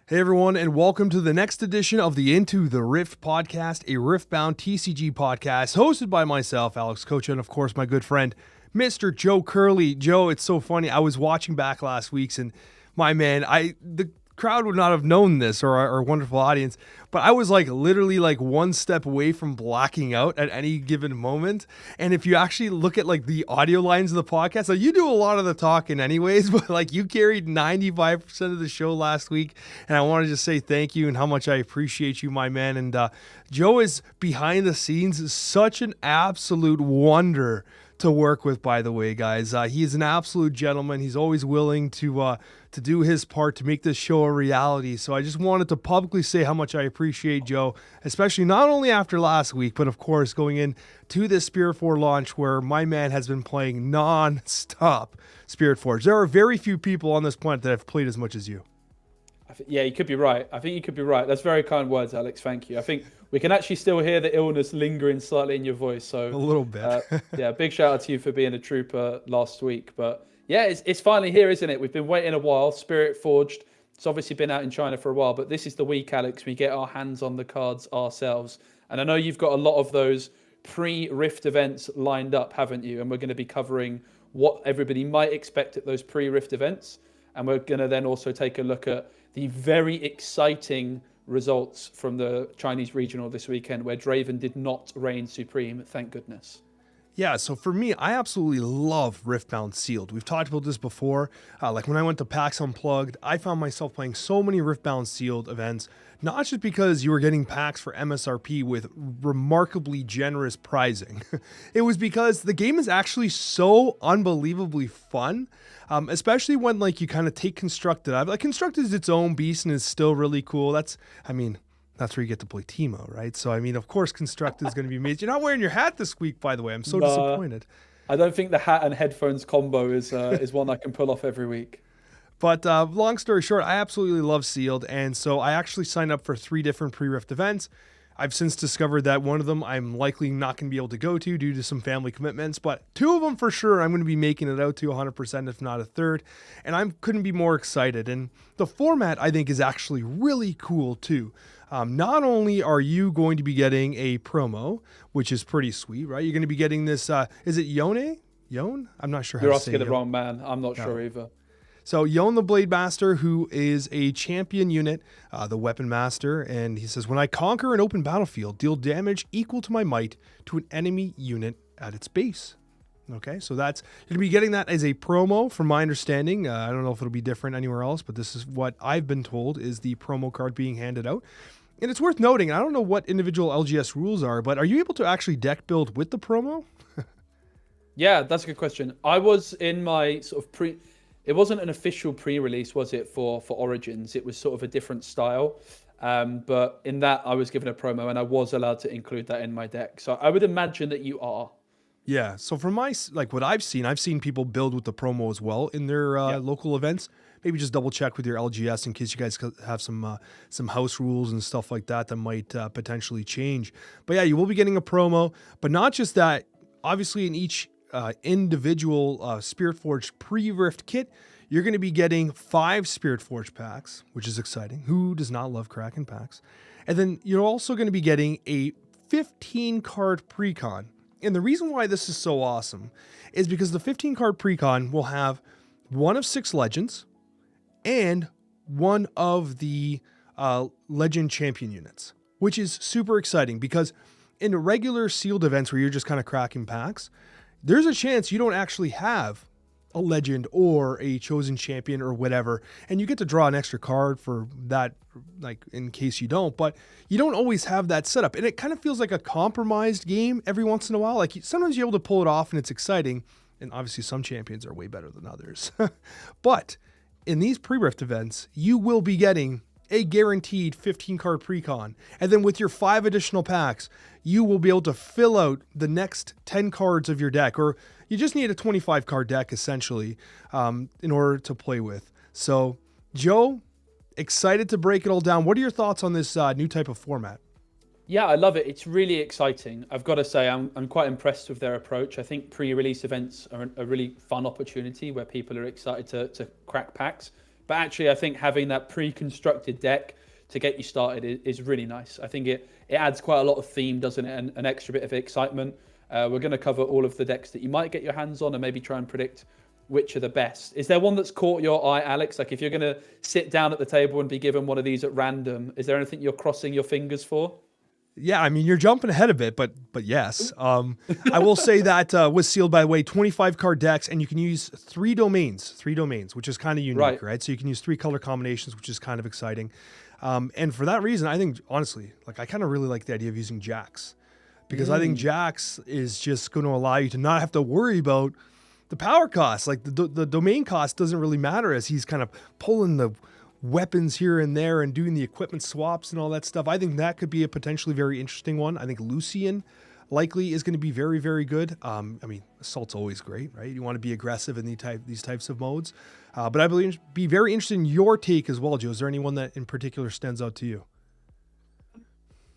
Hey everyone, and welcome to the next edition of the Into the Rift podcast, a Riftbound TCG podcast hosted by myself, Alex Coccia, and of course my good friend, Mr. Joe Curley. Joe, it's so funny. I was watching back last week's, and my man, the crowd would not have known this, or our wonderful audience, but I was literally one step away from blacking out at any given moment. And if you actually look at the audio lines of the podcast, so you do a lot of the talking anyways, but you carried 95% of the show last week. And I want to just say thank you and how much I appreciate you, my man. And Joe is behind the scenes such an absolute wonder to work with, by the way, guys. He is an absolute gentleman. He's always willing to do his part to make this show a reality. So I just wanted to publicly say how much I appreciate Joe, especially not only after last week, but of course going into this Spiritforged launch where my man has been playing non-stop Spiritforged. There are very few people on this planet that have played as much as you. Yeah, you could be right. I think you could be right. That's very kind words, Alex. Thank you. I think we can actually still hear the illness lingering slightly in your voice. So a little bit. Yeah, big shout out to you for being a trooper last week. But yeah, it's finally here, isn't it? We've been waiting a while. Spiritforged. It's obviously been out in China for a while, but this is the week, Alex. We get our hands on the cards ourselves. And I know you've got a lot of those pre-Rift events lined up, haven't you? And we're going to be covering what everybody might expect at those pre-Rift events. And we're going to then also take a look at the very exciting results from the Chinese regional this weekend where Draven did not reign supreme, thank goodness. Yeah, so for me, I absolutely love Riftbound Sealed. We've talked about this before. When I went to PAX Unplugged, I found myself playing so many Riftbound Sealed events, not just because you were getting packs for MSRP with remarkably generous pricing. It was because the game is actually so unbelievably fun, especially when you kind of take Constructed. Constructed is its own beast and is still really cool. That's where you get to play Teemo, right? So, of course, Constructed is going to be amazing. You're not wearing your hat this week, by the way. I'm so disappointed. I don't think the hat and headphones combo is one I can pull off every week. But long story short, I absolutely love Sealed. And so I actually signed up for 3 different pre-Rift events. I've since discovered that one of them I'm likely not going to be able to go to due to some family commitments, but 2 of them for sure I'm going to be making it out to 100%, if not a third. And I couldn't be more excited. And the format, I think, is actually really cool too. Not only are you going to be getting a promo, which is pretty sweet, right? You're going to be getting this, is it Yone? Yone? I'm not sure how You're to say it. You're asking the wrong man. I'm not sure either. So Yone the Blade Master, who is a champion unit, the Weapon Master, and he says, when I conquer an open battlefield, deal damage equal to my might to an enemy unit at its base. Okay, so you're going to be getting that as a promo from my understanding. I don't know if it'll be different anywhere else, but this is what I've been told is the promo card being handed out. And it's worth noting, I don't know what individual LGS rules are, but are you able to actually deck build with the promo? Yeah, that's a good question. I was in my sort of it wasn't an official pre-release, was it, for Origins? It was sort of a different style. But in that, I was given a promo, and I was allowed to include that in my deck. So I would imagine that you are. Yeah, so from what I've seen people build with the promo as well in their local events. Maybe just double check with your LGS in case you guys have some house rules and stuff like that might potentially change. But yeah, you will be getting a promo, but not just that. Obviously, in each individual Spiritforged pre-Rift kit, you're going to be getting 5 Spiritforged packs, which is exciting. Who does not love Kraken packs? And then you're also going to be getting a 15-card pre-con. And the reason why this is so awesome is because the 15-card pre-con will have 1 of 6 legends and 1 of the legend champion units, which is super exciting because in regular sealed events where you're just kind of cracking packs, there's a chance you don't actually have a legend or a chosen champion or whatever, and you get to draw an extra card for that, in case you don't, but you don't always have that setup. And it kind of feels like a compromised game every once in a while. Sometimes you're able to pull it off and it's exciting, and obviously some champions are way better than others. But in these pre-Rift events, you will be getting a guaranteed 15-card pre-con. And then with your 5 additional packs, you will be able to fill out the next 10 cards of your deck, or you just need a 25-card deck, essentially, in order to play with. So, Joe, excited to break it all down. What are your thoughts on this new type of format? Yeah, I love it. It's really exciting. I've got to say, I'm quite impressed with their approach. I think pre-release events are a really fun opportunity where people are excited to crack packs. But actually, I think having that pre-constructed deck to get you started is really nice. I think it adds quite a lot of theme, doesn't it? And an extra bit of excitement. We're going to cover all of the decks that you might get your hands on and maybe try and predict which are the best. Is there one that's caught your eye, Alex? Like if you're going to sit down at the table and be given one of these at random, is there anything you're crossing your fingers for? Yeah, I mean, you're jumping ahead a bit, but yes. I will say that was sealed, by the way, 25 card decks, and you can use three domains, which is kind of unique, right? So you can use 3 color combinations, which is kind of exciting. And for that reason, I think, honestly, like I kind of really like the idea of using Jax, because I think Jax is just going to allow you to not have to worry about the power cost. Like the domain cost doesn't really matter, as he's kind of pulling the weapons here and there and doing the equipment swaps and all that stuff. I think that could be a potentially very interesting one. I think Lucian likely is going to be very, very good. I mean, Assault's always great, right? You want to be aggressive in these types of modes. But I believe be very interested in your take as well, Joe. Is there anyone that in particular stands out to you?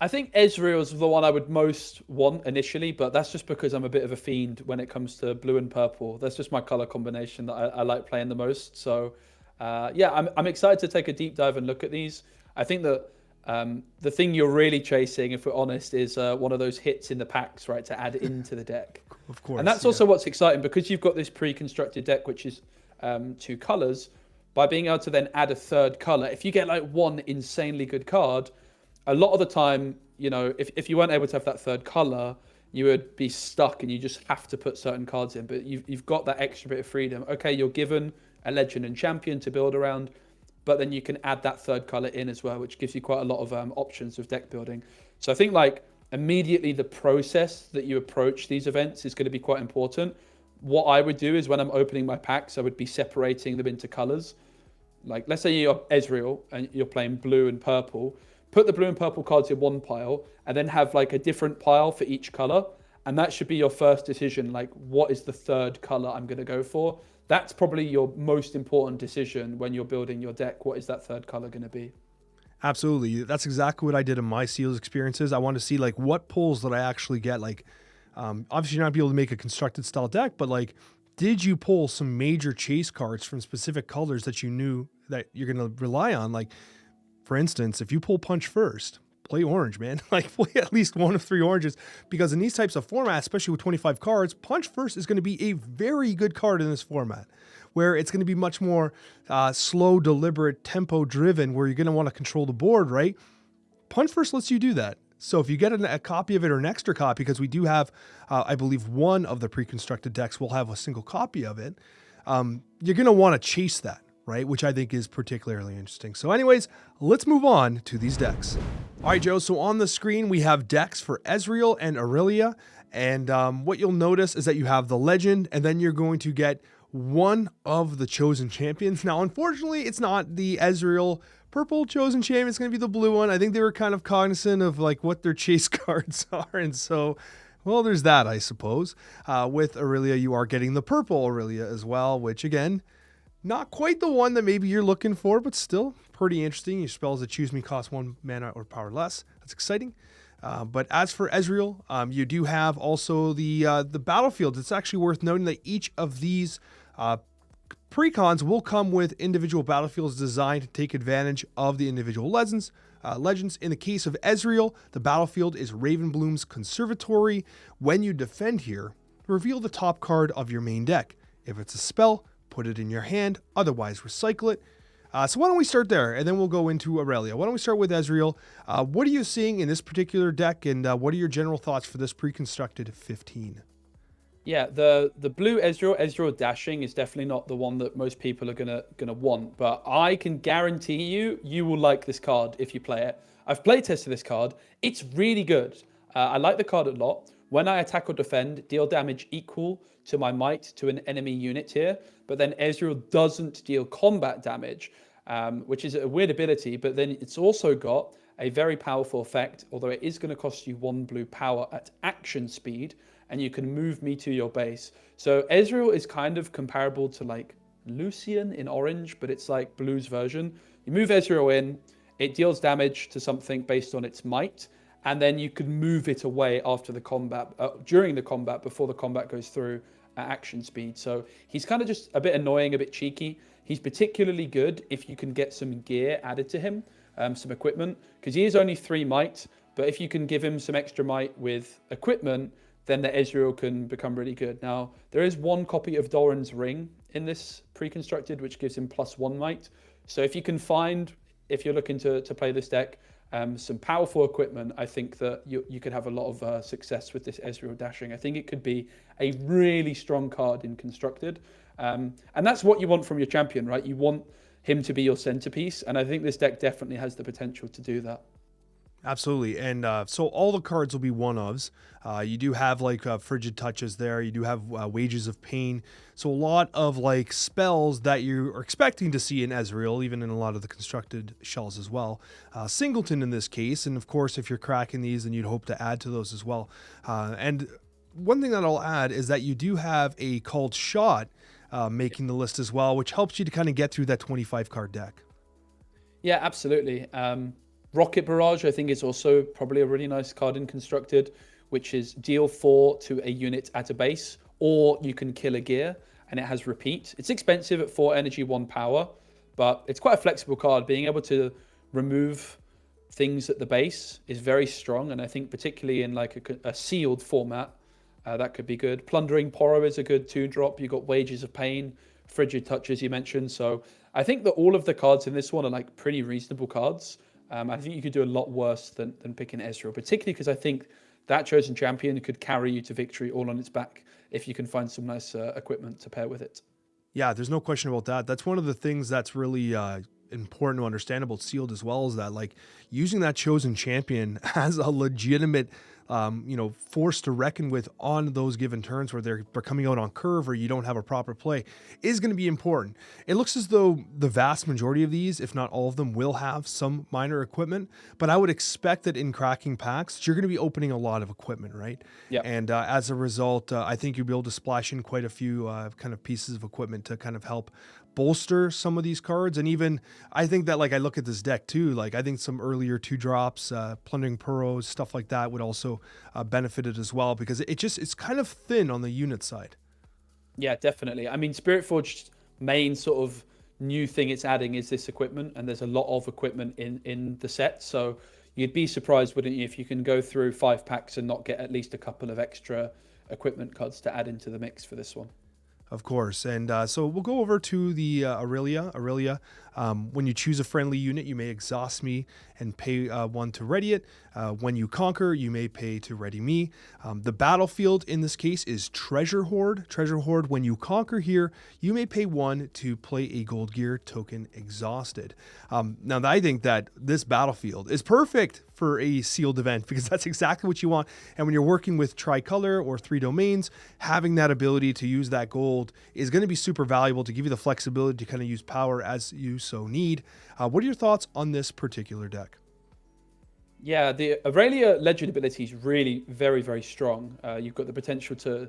I think Ezreal is the one I would most want initially, but that's just because I'm a bit of a fiend when it comes to blue and purple. That's just my color combination that I like playing the most. So yeah, I'm excited to take a deep dive and look at these. I think that the thing you're really chasing, if we're honest, is one of those hits in the packs, right, to add into the deck. Of course. And that's also what's exciting, because you've got this pre-constructed deck, which is 2 colors. By being able to then add a third color, if you get like one insanely good card, a lot of the time, you know, if you weren't able to have that third color, you would be stuck and you just have to put certain cards in. But you've got that extra bit of freedom. Okay, you're given a legend and champion to build around, but then you can add that third color in as well, which gives you quite a lot of options with deck building. So I think like immediately the process that you approach these events is going to be quite important. What I would do is when I'm opening my packs, I would be separating them into colors. Like let's say you're Ezreal and you're playing blue and purple, put the blue and purple cards in one pile and then have like a different pile for each color. And that should be your first decision. Like, what is the third color I'm going to go for? That's probably your most important decision when you're building your deck. What is that third color going to be? Absolutely. That's exactly what I did in my Seals experiences. I want to see like what pulls did I actually get. Like, obviously you're not be able to make a constructed style deck, but like, did you pull some major chase cards from specific colors that you knew that you're going to rely on? Like, for instance, if you pull Punch First, play orange, man. Like play at least 1 of 3 oranges, because in these types of formats, especially with 25 cards, Punch First is going to be a very good card in this format, where it's going to be much more slow, deliberate, tempo driven, where you're going to want to control the board, right? Punch First lets you do that. So if you get a copy of it or an extra copy, because we do have, I believe one of the pre-constructed decks will have a single copy of it, you're going to want to chase that, right? Which I think is particularly interesting. So anyways, let's move on to these decks. All right, Joe, so on the screen, we have decks for Ezreal and Irelia. And what you'll notice is that you have the legend, and then you're going to get one of the chosen champions. Now, unfortunately, it's not the Ezreal purple chosen champion. It's going to be the blue one. I think they were kind of cognizant of like what their chase cards are. And so, well, there's that, I suppose. With Irelia, you are getting the purple Irelia as well, which again, not quite the one that maybe you're looking for, but still pretty interesting. Your spells that choose me cost 1 mana or power less. That's exciting. But as for Ezreal, you do have also the battlefield. It's actually worth noting that each of these precons will come with individual battlefields designed to take advantage of the individual legends. In the case of Ezreal, the battlefield is Ravenbloom's Conservatory. When you defend here, reveal the top card of your main deck. If it's a spell, put it in your hand, otherwise recycle it. So why don't we start there, and then we'll go into Irelia. Why don't we start with Ezreal? What are you seeing in this particular deck, and what are your general thoughts for this pre-constructed 15? Yeah, the blue Ezreal dashing is definitely not the one that most people are gonna want, but I can guarantee you will like this card if you play it. I've play tested this card. It's really good. I like the card a lot. When I attack or defend, deal damage equal to my might to an enemy unit here, but then Ezreal doesn't deal combat damage, which is a weird ability, but then it's also got a very powerful effect, although it is going to cost you 1 blue power at action speed, and you can move me to your base. So Ezreal is kind of comparable to like Lucian in orange, but it's like blue's version. You move Ezreal in, it deals damage to something based on its might, and then you can move it away after the combat, during the combat, before the combat goes through at action speed. So he's kind of just a bit annoying, a bit cheeky. He's particularly good if you can get some gear added to him, some equipment, because he is only 3 might, but if you can give him some extra might with equipment, then the Ezreal can become really good. Now, there is 1 copy of Doran's Ring in this pre-constructed, which gives him +1 might. So if you can find, if you're looking to play this deck, some powerful equipment, I think that you could have a lot of success with this Ezreal dashing. I think it could be a really strong card in constructed. And that's what you want from your champion, right? You want him to be your centerpiece. And I think this deck definitely has the potential to do that. Absolutely. And so all the cards will be one-ofs. You do have like Frigid Touches there. You do have Wages of Pain. So a lot of like spells that you are expecting to see in Ezreal, even in a lot of the constructed shells as well. Singleton in this case. And of course, if you're cracking these, then you'd hope to add to those as well. And one thing that I'll add is that you do have a Called Shot making the list as well, which helps you to kind of get through that 25 card deck. Yeah, absolutely. Rocket Barrage, I think, is also probably a really nice card in constructed, which is deal 4 to a unit at a base, or you can kill a gear, and it has repeat. It's expensive at 4 energy, 1 power, but it's quite a flexible card. Being able to remove things at the base is very strong, and I think particularly in like a sealed format, that could be good. Plundering Poro is a good 2-drop. You've got Wages of Pain, Frigid Touch, as you mentioned. So I think that all of the cards in this one are like pretty reasonable cards. I think you could do a lot worse than picking Ezreal, particularly because I think that Chosen Champion could carry you to victory all on its back if you can find some nice equipment to pair with it. Yeah, there's no question about that. That's one of the things that's really important to understand about Sealed as well, is that like using that Chosen Champion as a legitimate force to reckon with on those given turns where they're coming out on curve or you don't have a proper play is going to be important. It looks as though the vast majority of these, if not all of them, will have some minor equipment, but I would expect that in cracking packs, you're going to be opening a lot of equipment, right? Yeah. And as a result, I think you'll be able to splash in quite a few kind of pieces of equipment to kind of help bolster some of these cards. And even I think that like I look at this deck too, like I think some earlier 2-drops, Plundering Puros, stuff like that would also benefit it as well, because it's kind of thin on the unit side. Yeah, definitely. I mean, Spiritforged's main sort of new thing it's adding is this equipment, and there's a lot of equipment in the set. So you'd be surprised, wouldn't you, if you can go through 5 packs and not get at least a couple of extra equipment cards to add into the mix for this one. Of course. And so we'll go over to the Irelia. Irelia, when you choose a friendly unit, you may exhaust me and pay 1 to ready it. When you conquer, you may pay to ready me. The battlefield in this case is Treasure Hoard. Treasure Hoard, when you conquer here, you may pay 1 to play a Gold Gear token exhausted. Now, I think that this battlefield is perfect for a sealed event because that's exactly what you want. And when you're working with tricolor or 3 domains, having that ability to use that gold is going to be super valuable to give you the flexibility to kind of use power as you so need. What are your thoughts on this particular deck? Yeah, the Irelia Legend ability is really very, very strong. You've got the potential to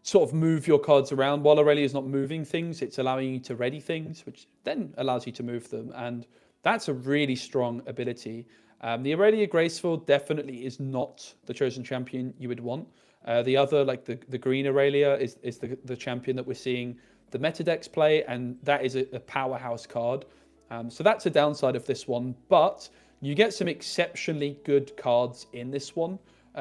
sort of move your cards around. While Irelia is not moving things, it's allowing you to ready things, which then allows you to move them. And that's a really strong ability. The Irelia Graceful definitely is not the Chosen Champion you would want. The other, like the green Irelia, is the champion that we're seeing the meta decks play, and that is a powerhouse card. So that's a downside of this one, but you get some exceptionally good cards in this one,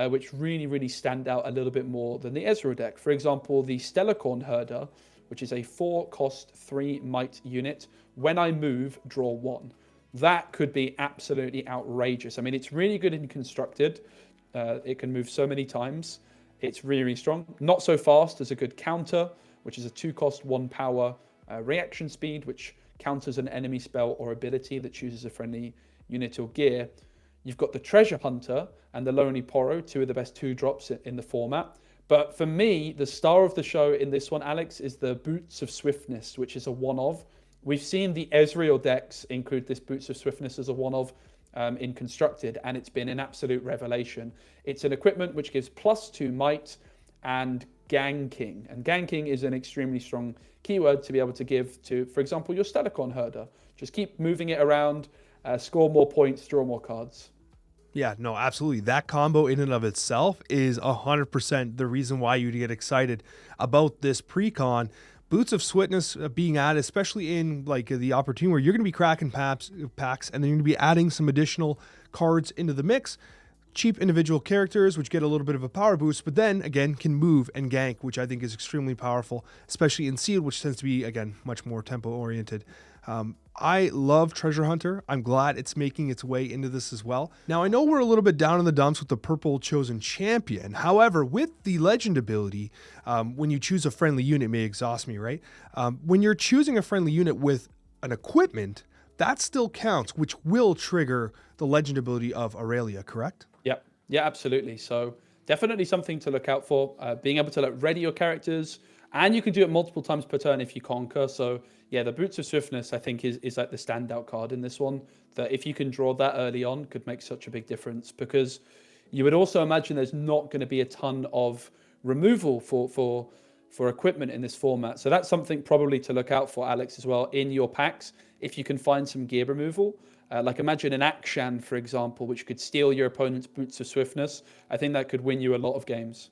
which really, really stand out a little bit more than the Ezreal deck. For example, the Stellarcorn Herder, which is a 4-cost 3 might unit. When I move, draw 1. That could be absolutely outrageous. I mean, it's really good in constructed. It can move so many times. It's really, really strong. Not so fast as a good counter, which is a 2-cost 1 power reaction speed, which counters an enemy spell or ability that chooses a friendly unit or gear. You've got the Treasure Hunter and the Lonely Poro, 2 of the best 2-drops in the format. But for me, the star of the show in this one, Alex, is the Boots of Swiftness, which is a one-of. We've seen the Ezreal decks include this Boots of Swiftness as a one-of in constructed, and it's been an absolute revelation. It's an equipment which gives +2 might and ganking. And ganking is an extremely strong keyword to be able to give to, for example, your Stellarcorn Herder. Just keep moving it around, score more points, draw more cards. Yeah, no, absolutely. That combo in and of itself is 100% the reason why you get excited about this pre-con. Boots of Swiftness being added, especially in like the opportunity where you're going to be cracking packs, and then you're going to be adding some additional cards into the mix. Cheap individual characters, which get a little bit of a power boost, but then again can move and gank, which I think is extremely powerful, especially in sealed, which tends to be again much more tempo oriented. I love Treasure Hunter. I'm glad it's making its way into this as well. Now, I know we're a little bit down in the dumps with the purple chosen champion. However, with the legend ability, when you choose a friendly unit, it may exhaust me, right? When you're choosing a friendly unit with an equipment, that still counts, which will trigger the legend ability of Irelia, correct? Yep. Yeah, absolutely. So definitely something to look out for. Being able to like ready your characters, and you can do it multiple times per turn if you conquer. So yeah, the Boots of Swiftness, I think, is like the standout card in this one. That if you can draw that early on, could make such a big difference, because you would also imagine there's not going to be a ton of removal for equipment in this format. So that's something probably to look out for, Alex, as well, in your packs. If you can find some gear removal, like imagine an Akshan, for example, which could steal your opponent's Boots of Swiftness. I think that could win you a lot of games.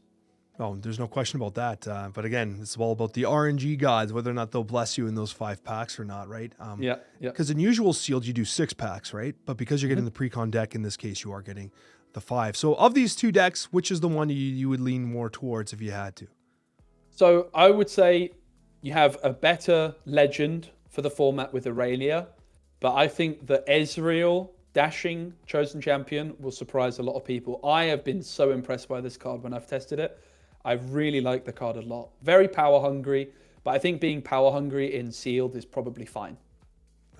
Oh, there's no question about that. But again, it's all about the RNG gods, whether or not they'll bless you in those 5 packs or not, right? Yeah. Because in usual sealed, you do 6 packs, right? But because you're getting the pre-con deck, in this case, you are getting the 5. So of these 2 decks, which is the one you would lean more towards if you had to? So I would say you have a better legend for the format with Irelia, but I think the Ezreal dashing chosen champion will surprise a lot of people. I have been so impressed by this card when I've tested it. I really like the card a lot. Very power hungry, but I think being power hungry in sealed is probably fine.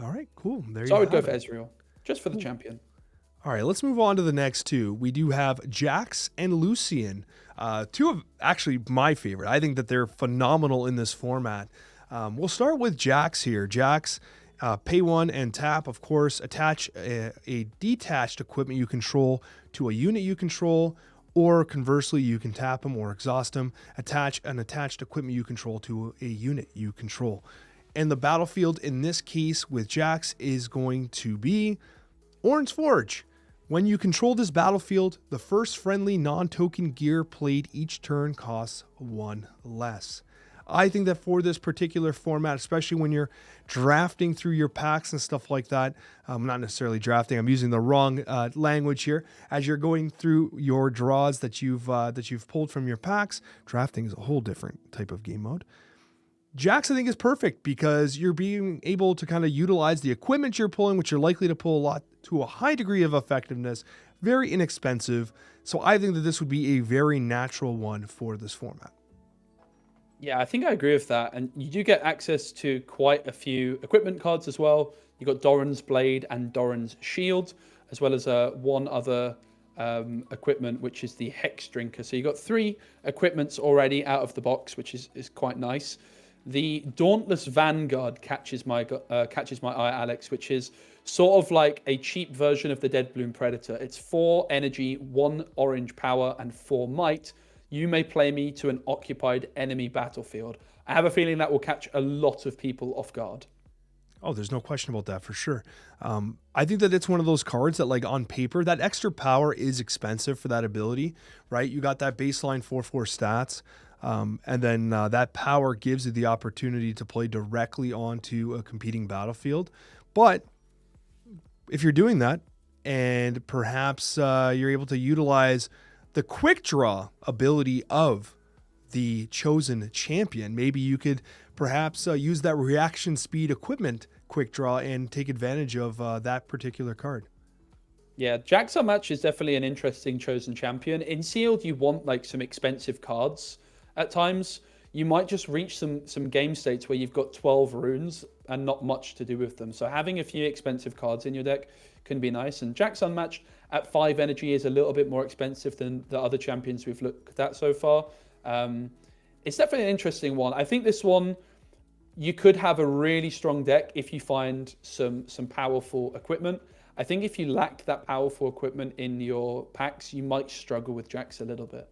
All right, cool. So I would go for Ezreal, just for the champion. All right, let's move on to the next 2. We do have Jax and Lucian, 2 of actually my favorite. I think that they're phenomenal in this format. We'll start with Jax here. Jax, pay 1 and tap, of course. Attach a detached equipment you control to a unit you control, or conversely, you can tap them or exhaust them. Attach an attached equipment you control to a unit you control. And the battlefield in this case with Jax is going to be Orange Forge. When you control this battlefield, the first friendly non-token gear played each turn costs 1 less. I think that for this particular format, especially when you're drafting through your packs and stuff like that, not necessarily drafting, I'm using the wrong language here. As you're going through your draws that you've pulled from your packs, drafting is a whole different type of game mode. Jax, I think, is perfect because you're being able to kind of utilize the equipment you're pulling, which you're likely to pull a lot to a high degree of effectiveness, very inexpensive. So I think that this would be a very natural one for this format. Yeah, I think I agree with that. And you do get access to quite a few equipment cards as well. You've got Doran's Blade and Doran's Shield, as well as one other equipment, which is the Hex Drinker. So you've got 3 equipments already out of the box, which is quite nice. The Dauntless Vanguard catches my eye, Alex, which is sort of like a cheap version of the Dead Bloom Predator. It's 4 energy, 1 orange power, and 4 might. You may play me to an occupied enemy battlefield. I have a feeling that will catch a lot of people off guard. Oh, there's no question about that for sure. I think that it's one of those cards that, like, on paper, that extra power is expensive for that ability, right? You got that baseline 4/4 stats, and then that power gives you the opportunity to play directly onto a competing battlefield. But if you're doing that, and perhaps you're able to utilize the quick draw ability of the chosen champion, maybe you could perhaps use that reaction speed equipment quick draw and take advantage of that particular card. Yeah, Jax Unmatched is definitely an interesting chosen champion. In sealed, you want like some expensive cards at times. You might just reach some game states where you've got 12 runes and not much to do with them. So having a few expensive cards in your deck can be nice. And Jax Unmatched at 5 energy is a little bit more expensive than the other champions we've looked at so far. It's definitely an interesting one. I think this one, you could have a really strong deck if you find some powerful equipment. I think if you lack that powerful equipment in your packs, you might struggle with Jax a little bit.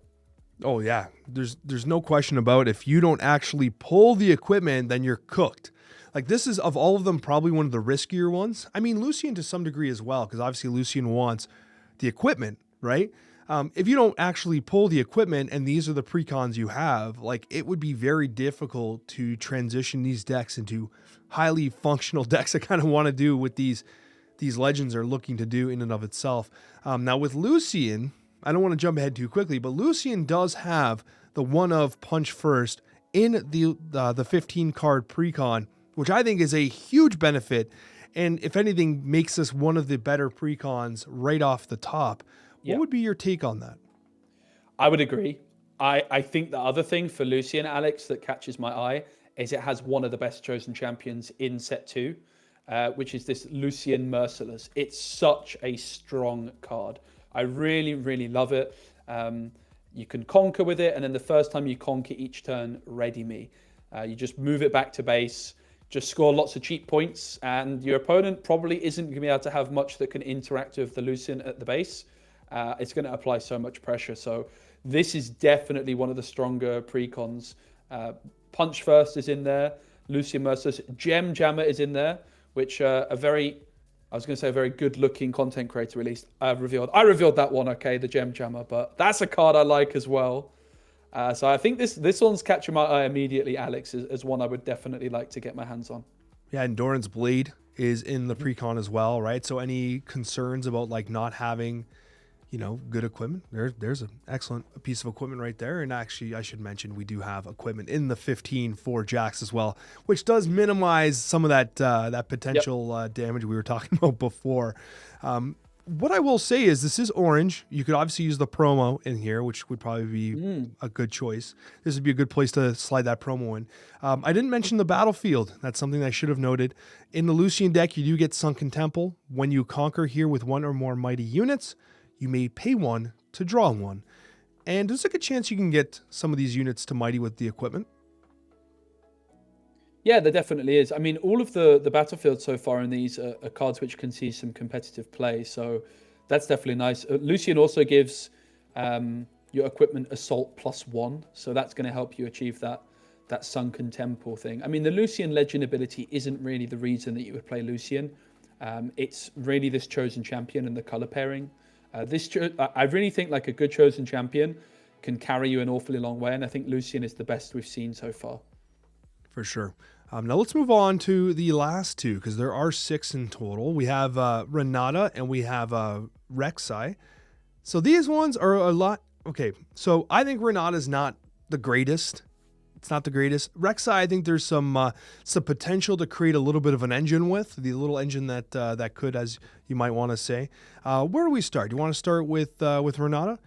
Oh yeah, there's no question about it. If you don't actually pull the equipment, then you're cooked. Like, this is, of all of them, probably one of the riskier ones. I mean, Lucian to some degree as well, because obviously Lucian wants the equipment, right? if you don't actually pull the equipment and these are the precons you have, like it would be very difficult to transition these decks into highly functional decks. I kind of want to do what these legends are looking to do in and of itself. Now with Lucian, I don't want to jump ahead too quickly, but Lucian does have the one of punch first in the 15 card precon, which I think is a huge benefit. And if anything, makes this one of the better precons right off the top. What would be your take on that? I would agree. I think the other thing for Lucian, Alex, that catches my eye is it has one of the best chosen champions in set 2, which is this Lucian Merciless. It's such a strong card. I really, really love it. You can conquer with it, and then the first time you conquer each turn, ready me. You just move it back to base, just score lots of cheap points, and your opponent probably isn't going to be able to have much that can interact with the Lucian at the base. It's going to apply so much pressure. So this is definitely one of the stronger precons. Punch First is in there. Lucian Merciless. Gem Jammer is in there, which a very good looking content creator released. I revealed that one, okay, the Gem Jammer, but that's a card I like as well. So I think this one's catching my eye immediately, Alex, as one I would definitely like to get my hands on. Yeah, and Doran's Blade is in the precon as well, right? So any concerns about like not having, good equipment? There's an excellent piece of equipment right there. And actually, I should mention we do have equipment in the 15 for Jax as well, which does minimize some of that potential damage we were talking about before. What I will say is this is orange. You could obviously use the promo in here, which would probably be a good choice. This would be a good place to slide that promo in. I didn't mention the battlefield. That's something I should have noted. In the Lucian deck, you do get Sunken Temple. When you conquer here with one or more mighty units, you may pay 1 to draw 1. And there's a good chance you can get some of these units to mighty with the equipment. Yeah, there definitely is. I mean, all of the battlefield so far in these are cards which can see some competitive play. So that's definitely nice. Lucian also gives your equipment Assault +1. So that's going to help you achieve that Sunken Temple thing. I mean, the Lucian Legend ability isn't really the reason that you would play Lucian. It's really this chosen champion and the color pairing. I really think like a good chosen champion can carry you an awfully long way. And I think Lucian is the best we've seen so far. For sure. Now let's move on to the last two, because there are 6 in total. We have Renata and we have Reksai. So these ones are a lot. Okay, so I think Renata is not the greatest. It's not the greatest. Reksai, I think there's some potential to create a little bit of an engine with, the little engine that could, as you might want to say. Where do we start? Do you want to start with Renata?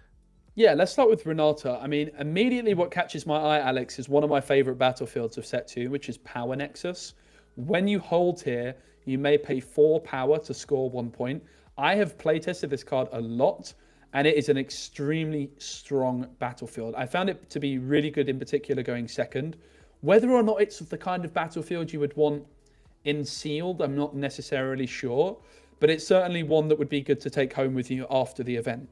Yeah, let's start with Renata. I mean, immediately what catches my eye, Alex, is one of my favorite battlefields of set 2, which is Power Nexus. When you hold here, you may pay 4 power to score 1 point. I have playtested this card a lot, and it is an extremely strong battlefield. I found it to be really good, in particular going second. Whether or not it's the kind of battlefield you would want in sealed, I'm not necessarily sure, but it's certainly one that would be good to take home with you after the event.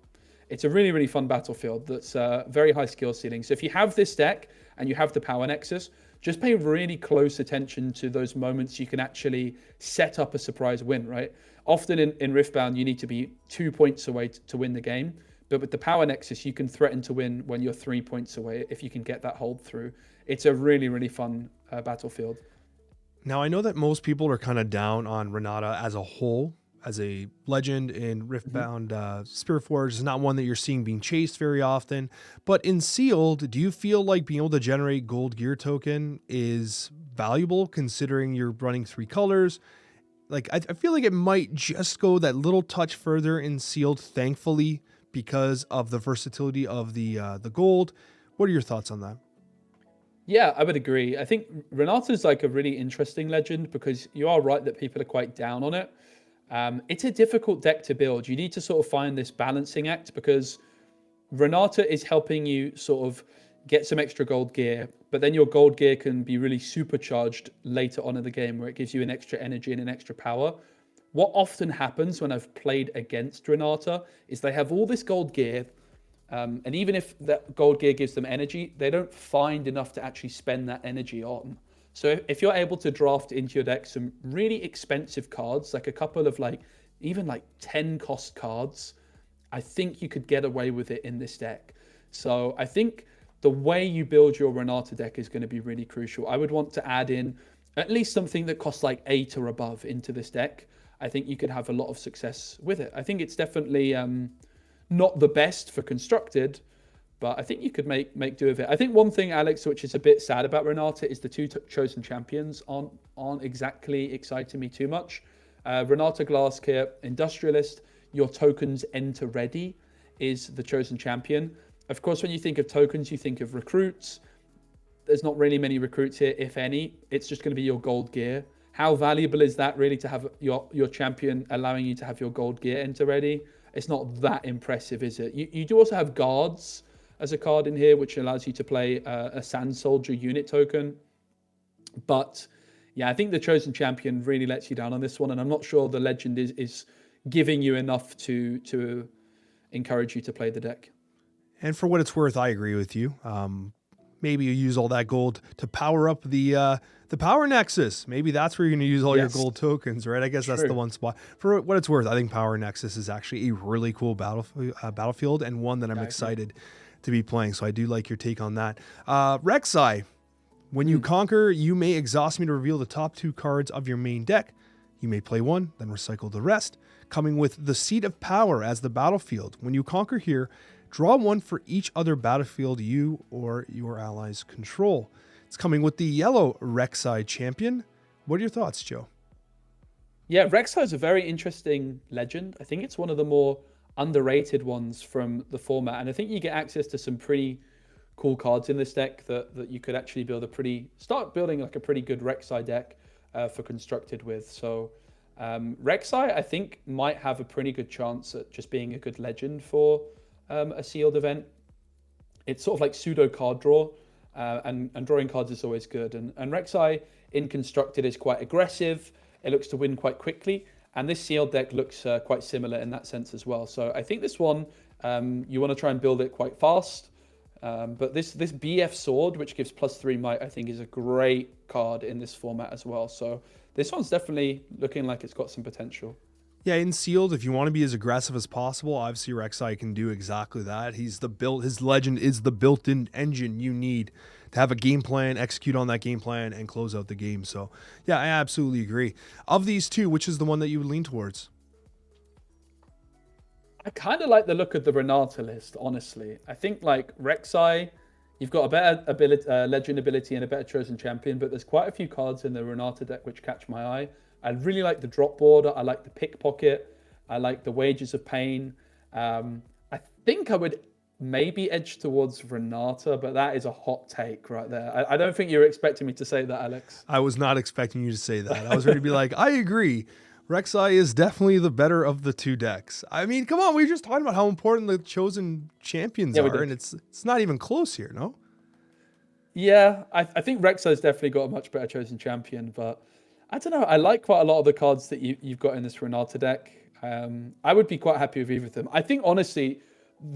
It's a really, really fun battlefield that's very high skill ceiling. So if you have this deck and you have the Power Nexus, just pay really close attention to those moments you can actually set up a surprise win, right? Often in Riftbound, you need to be 2 points away to win the game. But with the Power Nexus, you can threaten to win when you're 3 points away if you can get that hold through. It's a really, really fun battlefield. Now, I know that most people are kind of down on Renata as a whole, as a legend in Riftbound. Spiritforged is not one that you're seeing being chased very often. But in Sealed, do you feel like being able to generate gold gear token is valuable, considering you're running 3 colors? Like, I feel like it might just go that little touch further in Sealed, thankfully, because of the versatility of the gold. What are your thoughts on that? Yeah, I would agree. I think Renata's like a really interesting legend, because you are right that people are quite down on it. It's a difficult deck to build. You need to sort of find this balancing act, because Renata is helping you sort of get some extra gold gear, but then your gold gear can be really supercharged later on in the game, where it gives you an extra energy and an extra power. What often happens when I've played against Renata is they have all this gold gear, and even if that gold gear gives them energy, they don't find enough to actually spend that energy on. So if you're able to draft into your deck some really expensive cards, like a couple of even 10 cost cards, I think you could get away with it in this deck. So I think the way you build your Renata deck is going to be really crucial. I would want to add in at least something that costs like 8 or above into this deck. I think you could have a lot of success with it. I think it's definitely not the best for constructed, but I think you could make do of it. I think one thing, Alex, which is a bit sad about Renata, is the two chosen champions aren't exactly exciting me too much. Renata Glasscare, Industrialist, your tokens enter ready is the chosen champion. Of course, when you think of tokens, you think of recruits. There's not really many recruits here, if any. It's just going to be your gold gear. How valuable is that really to have your champion allowing you to have your gold gear enter ready? It's not that impressive, is it? You do also have guards as a card in here, which allows you to play a Sand Soldier unit token. But yeah, I think the chosen champion really lets you down on this one, and I'm not sure the legend is giving you enough to encourage you to play the deck. And for what it's worth, I agree with you. Maybe you use all that gold to power up the Power Nexus. Maybe that's where you're going to use all your gold tokens, right? I guess that's the one spot. For what it's worth, I think Power Nexus is actually a really cool battlefield and one that I'm excited to be playing. So I do like your take on that. Reksai, when you conquer, you may exhaust me to reveal the top 2 cards of your main deck. You may play one, then recycle the rest, coming with the Seat of Power as the battlefield. When you conquer here, draw one for each other battlefield you or your allies control. It's coming with the yellow Reksai champion. What are your thoughts, Joe? Yeah, Reksai is a very interesting legend. I think it's one of the more underrated ones from the format. And I think you get access to some pretty cool cards in this deck that you could actually start building like a pretty good Reksai deck for constructed with. So Reksai, I think, might have a pretty good chance at just being a good legend for a sealed event. It's sort of like pseudo card draw, and drawing cards is always good. And Reksai in constructed is quite aggressive. It looks to win quite quickly, and this sealed deck looks quite similar in that sense as well. So I think this one, you want to try and build it quite fast. But this BF Sword, which gives +3 might, I think is a great card in this format as well. So this one's definitely looking like it's got some potential. Yeah, in sealed, if you want to be as aggressive as possible, obviously Reksai can do exactly that. His legend is the built-in engine you need to have a game plan, execute on that game plan, and close out the game. So yeah, I absolutely agree. Of these two, which is the one that you would lean towards? I kind of like the look of the Renata list, honestly. I think like Reksai, you've got a better legend ability and a better chosen champion, but there's quite a few cards in the Renata deck which catch my eye. I really like the drop border. I like the pickpocket. I like the wages of pain. I think I would maybe edge towards Renata, but that is a hot take right there. I don't think you were expecting me to say that, Alex. I was not expecting you to say that. I was ready to be like, I agree. Rek'Sai is definitely the better of the two decks. I mean, come on, we were just talking about how important the chosen champions are, and it's not even close here, no? Yeah, I think Rek'Sai's definitely got a much better chosen champion, but I don't know. I like quite a lot of the cards that you've got in this Renata deck. I would be quite happy with either of them. I think, honestly,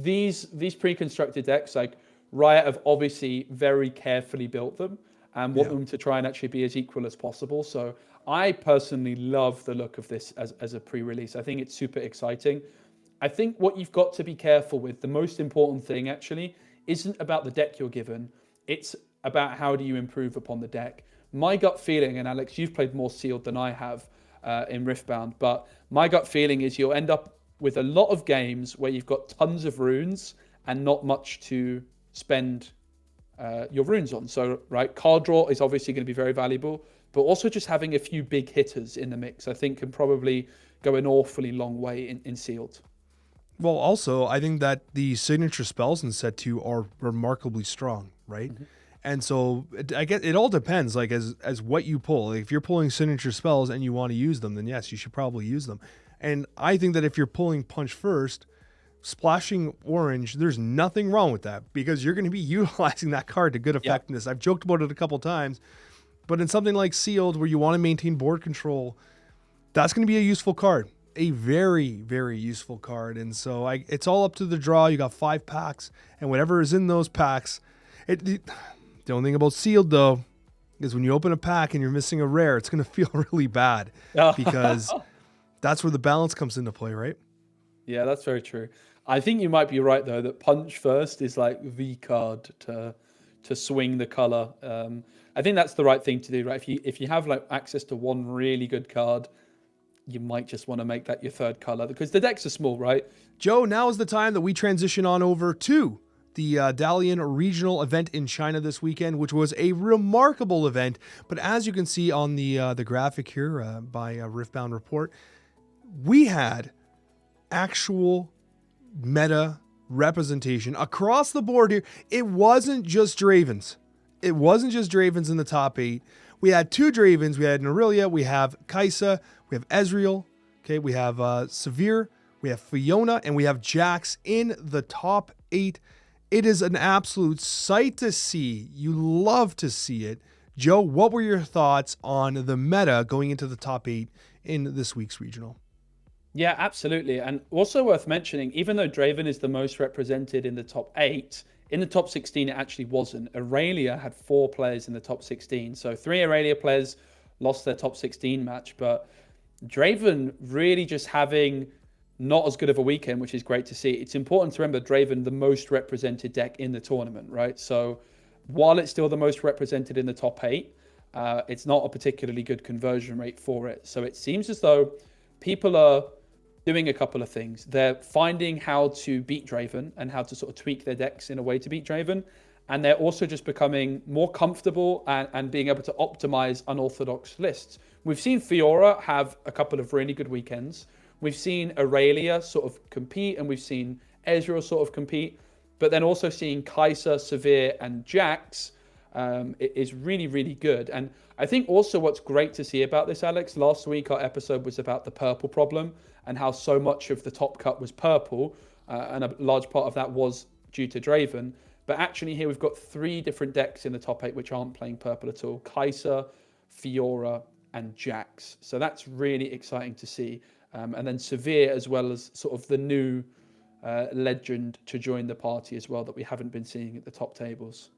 these pre-constructed decks, like Riot have obviously very carefully built them and want them to try and actually be as equal as possible. So I personally love the look of this as a pre-release. I think it's super exciting. I think what you've got to be careful with, the most important thing actually, isn't about the deck you're given. It's about how do you improve upon the deck. My gut feeling, and Alex, you've played more sealed than I have in Riftbound, but my gut feeling is you'll end up with a lot of games where you've got tons of runes and not much to spend your runes on. So, right, card draw is obviously going to be very valuable, but also just having a few big hitters in the mix, I think, can probably go an awfully long way in sealed. Well, also, I think that the signature spells in set 2 are remarkably strong, right? Mm-hmm. And so I guess it all depends, like as what you pull. Like if you're pulling signature spells and you want to use them, then yes, you should probably use them. And I think that if you're pulling punch first, splashing orange, there's nothing wrong with that because you're going to be utilizing that card to good effectiveness. I've joked about it a couple times, but in something like sealed where you want to maintain board control, that's going to be a useful card. A very, very useful card. And so it's all up to the draw. You got 5 packs, and whatever is in those packs, the only thing about sealed, though, is when you open a pack and you're missing a rare, it's going to feel really bad because that's where the balance comes into play, right? Yeah, that's very true. I think you might be right though that punch first is like the card to swing the color. I think that's the right thing to do, right? If you have like access to one really good card, you might just want to make that your third color because the decks are small, right? Joe, now is the time that we transition on over to the Dalian regional event in China this weekend, which was a remarkable event. But as you can see on the graphic here by Riftbound Report, we had actual meta representation across the board here. It wasn't just Dravens. It wasn't just Dravens in the top 8. We had 2 Dravens. We had Irelia. We have Kaisa. We have Ezreal. Okay, we have Sivir. We have Fiora. And we have Jax in the top 8. It is an absolute sight to see. You love to see it. Joe, what were your thoughts on the meta going into the top 8 in this week's regional? Yeah, absolutely. And also worth mentioning, even though Draven is the most represented in the top 8, in the top 16 it actually wasn't. Irelia had 4 players in the top 16. So 3 Irelia players lost their top 16 match. But Draven really just having not as good of a weekend, which is great to see. It's important to remember Draven, the most represented deck in the tournament, right? So while it's still the most represented in the top 8, it's not a particularly good conversion rate for it. So it seems as though people are doing a couple of things. They're finding how to beat Draven and how to sort of tweak their decks in a way to beat Draven. And they're also just becoming more comfortable and being able to optimize unorthodox lists. We've seen Fiora have a couple of really good weekends. We've seen Irelia sort of compete, and we've seen Ezreal sort of compete. But then also seeing Kaisa, Sivir, and Jax is really, really good. And I think also what's great to see about this, Alex, last week our episode was about the purple problem and how so much of the top cut was purple, and a large part of that was due to Draven. But actually here we've got 3 different decks in the top 8 which aren't playing purple at all. Kaisa, Fiora, and Jax. So that's really exciting to see. And then Sivir as well as sort of the new legend to join the party as well that we haven't been seeing at the top tables.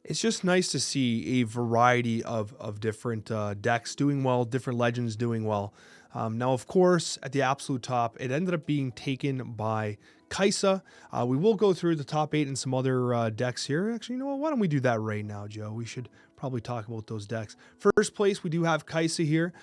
It's just nice to see a variety of different decks doing well, different legends doing well. Now, of course, at the absolute top, it ended up being taken by Kaisa. We will go through the top 8 and some other decks here. Actually, you know what? Why don't we do that right now, Joe? We should probably talk about those decks. First place, we do have Kaisa here.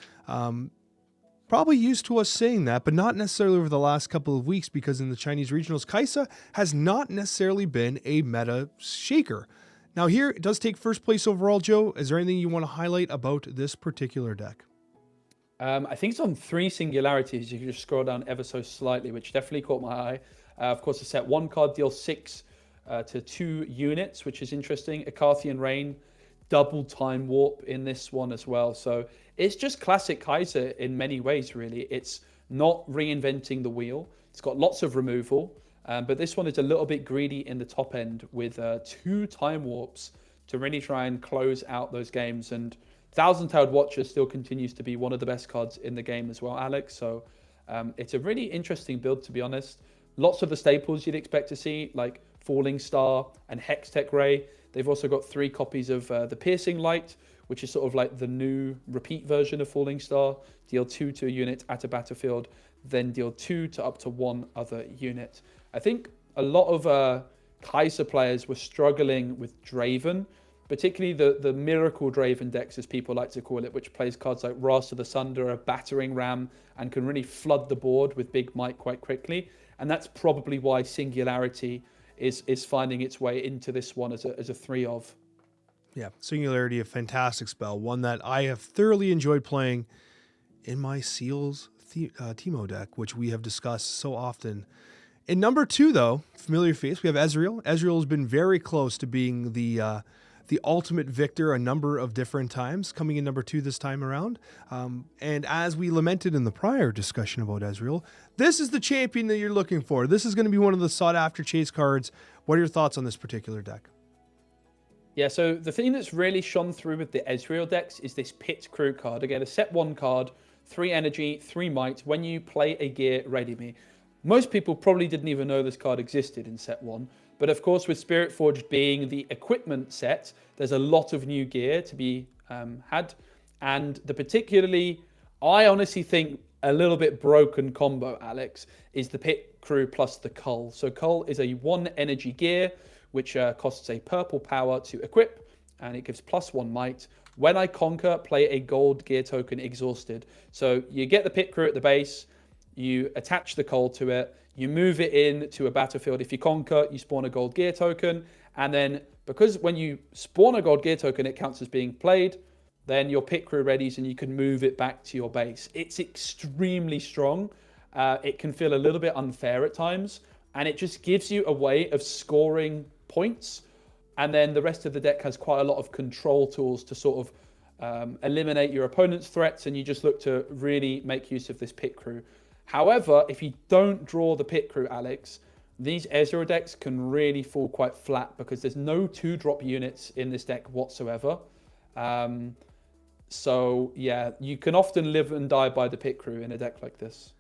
Probably used to us saying that, but not necessarily over the last couple of weeks, because in the Chinese regionals, Kaisa has not necessarily been a meta shaker. Now here, it does take first place overall, Joe. Is there anything you want to highlight about this particular deck? I think it's on 3 singularities. You can just scroll down ever so slightly, which definitely caught my eye. Of course, the set 1 card deals 6 to 2 units, which is interesting. Acarthian Rain, double time warp in this one as well. So it's just classic Kaisa in many ways, really. It's not reinventing the wheel. It's got lots of removal, but this one is a little bit greedy in the top end with 2 time warps to really try and close out those games. And Thousand-Tailed Watcher still continues to be one of the best cards in the game as well, Alex. So it's a really interesting build, to be honest. Lots of the staples you'd expect to see, like Falling Star and Hextech Ray. They've also got 3 copies of the Piercing Light, which is sort of like the new repeat version of Falling Star. Deal 2 to a unit at a battlefield, then deal 2 to up to 1 other unit. I think a lot of Kaisa players were struggling with Draven, particularly the Miracle Draven decks, as people like to call it, which plays cards like Wrath of the Sunder, a Battering Ram, and can really flood the board with big might quite quickly. And that's probably why Singularity is finding its way into this one as a 3 of. Yeah, Singularity, a fantastic spell, one that I have thoroughly enjoyed playing in my Seals Teemo deck, which we have discussed so often. In number 2, though, familiar face, we have Ezreal. Ezreal has been very close to being the ultimate victor a number of different times, coming in number 2 this time around. And as we lamented in the prior discussion about Ezreal, this is the champion that you're looking for. This is going to be one of the sought-after chase cards. What are your thoughts on this particular deck? Yeah, so the thing that's really shone through with the Ezreal decks is this Pit Crew card. Again, a set 1 card, 3 energy, 3 might. When you play a gear, ready me. Most people probably didn't even know this card existed in set 1. But of course, with Spiritforged being the equipment set, there's a lot of new gear to be had. And the particularly, I honestly think, a little bit broken combo, Alex, is the Pit crew plus the Cull. So Cull is a 1 energy gear, which costs a purple power to equip, and it gives +1 might. When I conquer, play a gold gear token exhausted. So you get the pit crew at the base, you attach the Cull to it, you move it in to a battlefield. If you conquer, you spawn a gold gear token, and then because when you spawn a gold gear token, it counts as being played, then your pit crew readies and you can move it back to your base. It's extremely strong. It can feel a little bit unfair at times, and it just gives you a way of scoring points. And then the rest of the deck has quite a lot of control tools to sort of eliminate your opponent's threats, and you just look to really make use of this pit crew. However, if you don't draw the pit crew, Alex, these Ezreal decks can really fall quite flat because there's no 2-drop units in this deck whatsoever. So yeah, you can often live and die by the pit crew in a deck like this.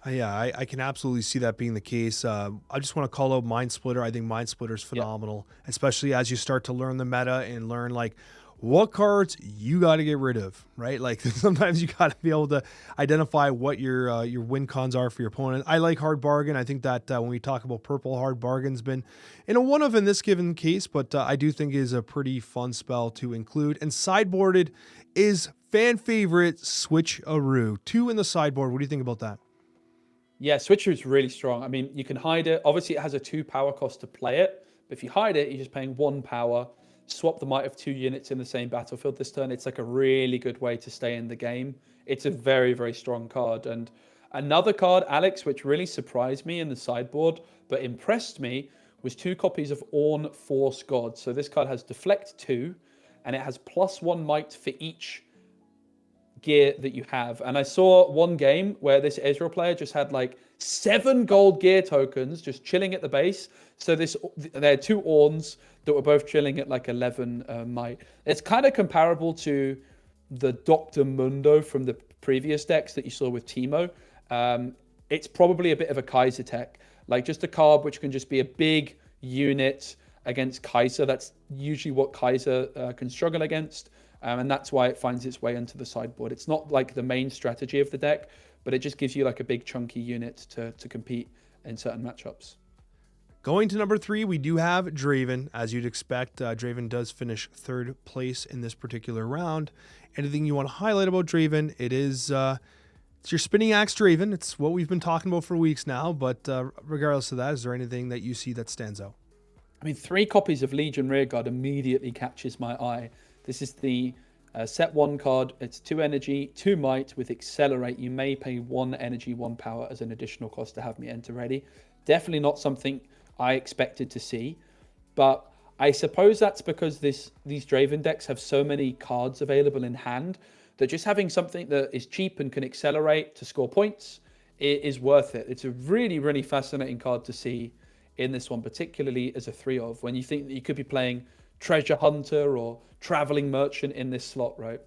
Yeah, I can absolutely see that being the case. I just want to call out Mind Splitter. I think Mind Splitter is phenomenal, especially as you start to learn the meta and learn like what cards you got to get rid of, right? Like sometimes you got to be able to identify what your win cons are for your opponent. I like Hard Bargain. I think that when we talk about purple, Hard Bargain's been in a one of in this given case, but I do think is a pretty fun spell to include. And sideboarded is fan favorite Switcheroo. 2 in the sideboard. What do you think about that? Yeah, Switcheroo is really strong. I mean, you can hide it. Obviously, it has a 2 power cost to play it, but if you hide it, you're just paying 1 power. Swap the might of 2 units in the same battlefield this turn. It's like a really good way to stay in the game. It's a very, very strong card. And another card, Alex, which really surprised me in the sideboard, but impressed me, was 2 copies of Ornn Force God. So this card has Deflect 2, and it has +1 might for each gear that you have. And I saw one game where this Ezreal player just had like 7 gold gear tokens just chilling at the base. So there are 2 Ornns that were both chilling at like 11 might. It's kind of comparable to the Dr. Mundo from the previous decks that you saw with Teemo. It's probably a bit of a Kaisa tech, like just a card which can just be a big unit against Kaisa. That's usually what Kaisa can struggle against. And that's why it finds its way into the sideboard. It's not like the main strategy of the deck, but it just gives you like a big chunky unit to compete in certain matchups. Going to number 3, we do have Draven. As you'd expect, Draven does finish 3rd place in this particular round. Anything you want to highlight about Draven? It's your spinning axe Draven. It's what we've been talking about for weeks now, but regardless of that, is there anything that you see that stands out? I mean, 3 copies of Legion Rearguard immediately catches my eye. This is the set 1 card. It's 2 energy, 2 might with Accelerate. You may pay 1 energy, 1 power as an additional cost to have me enter ready. Definitely not something I expected to see, but I suppose that's because these Draven decks have so many cards available in hand that just having something that is cheap and can accelerate to score points is worth it. It's a really, really fascinating card to see in this one, particularly as a 3-of, when you think that you could be playing Treasure Hunter or Traveling Merchant in this slot, right?